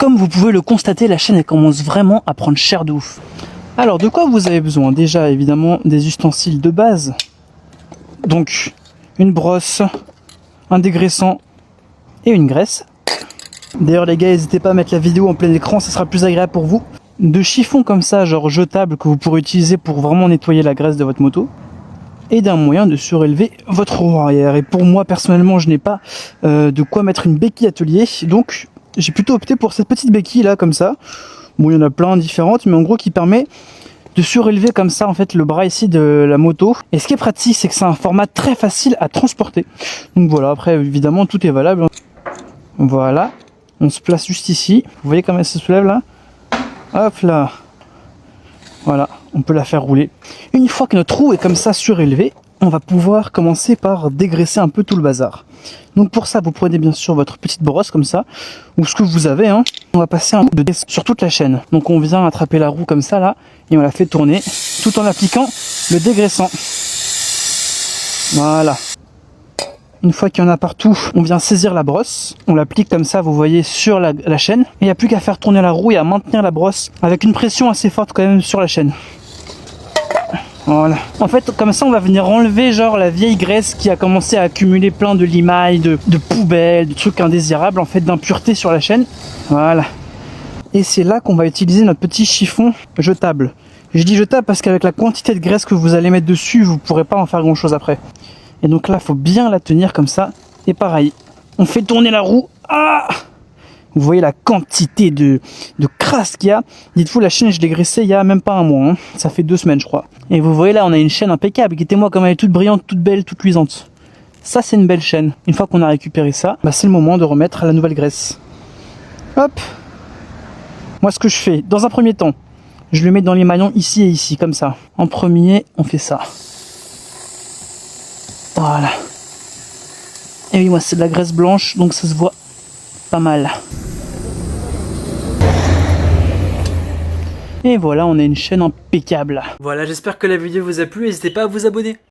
comme vous pouvez le constater, la chaîne elle commence vraiment à prendre cher de ouf. Alors de quoi vous avez besoin? Déjà évidemment des ustensiles de base. Donc une brosse, un dégraissant et une graisse. D'ailleurs les gars, n'hésitez pas à mettre la vidéo en plein écran, ça sera plus agréable pour vous. De chiffons comme ça, genre jetables, que vous pourrez utiliser pour vraiment nettoyer la graisse de votre moto. Et d'un moyen de surélever votre roue arrière. Et pour moi personnellement, je n'ai pas de quoi mettre une béquille atelier, donc j'ai plutôt opté pour cette petite béquille là comme ça. Bon, il y en a plein différentes, mais en gros qui permet de surélever comme ça en fait le bras ici de la moto. Et ce qui est pratique, c'est que c'est un format très facile à transporter. Donc voilà, après évidemment tout est valable. Voilà, on se place juste ici. Vous voyez comment elle se soulève là? Hop là. Voilà, on peut la faire rouler. Une fois que notre roue est comme ça surélevée, on va pouvoir commencer par dégraisser un peu tout le bazar. Donc pour ça, vous prenez bien sûr votre petite brosse comme ça, ou ce que vous avez, hein. On va passer un coup de graisse sur toute la chaîne. Donc on vient attraper la roue comme ça là, et on la fait tourner, tout en appliquant le dégraissant. Voilà. Une fois qu'il y en a partout, on vient saisir la brosse, on l'applique comme ça, vous voyez, sur la chaîne. Et il n'y a plus qu'à faire tourner la roue et à maintenir la brosse avec une pression assez forte quand même sur la chaîne. Voilà. En fait, comme ça, on va venir enlever genre la vieille graisse qui a commencé à accumuler plein de limailles, de poubelles, de trucs indésirables, en fait, d'impuretés sur la chaîne. Voilà. Et c'est là qu'on va utiliser notre petit chiffon jetable. Je dis jetable parce qu'avec la quantité de graisse que vous allez mettre dessus, vous ne pourrez pas en faire grand chose après. Et donc là, il faut bien la tenir comme ça. Et pareil, on fait tourner la roue. Ah! Vous voyez la quantité de crasse qu'il y a. Dites-vous, la chaîne, je l'ai graissée il y a même pas un mois. Hein. Ça fait 2 semaines, je crois. Et vous voyez là, on a une chaîne impeccable. Écoutez-moi comme elle est toute brillante, toute belle, toute luisante. Ça, c'est une belle chaîne. Une fois qu'on a récupéré ça, bah, c'est le moment de remettre la nouvelle graisse. Hop! Moi, ce que je fais, dans un premier temps, je le mets dans les maillons ici et ici, comme ça. En premier, on fait ça. Voilà. Et oui, moi c'est de la graisse blanche, donc ça se voit pas mal. Et voilà, on a une chaîne impeccable. Voilà, j'espère que la vidéo vous a plu, n'hésitez pas à vous abonner.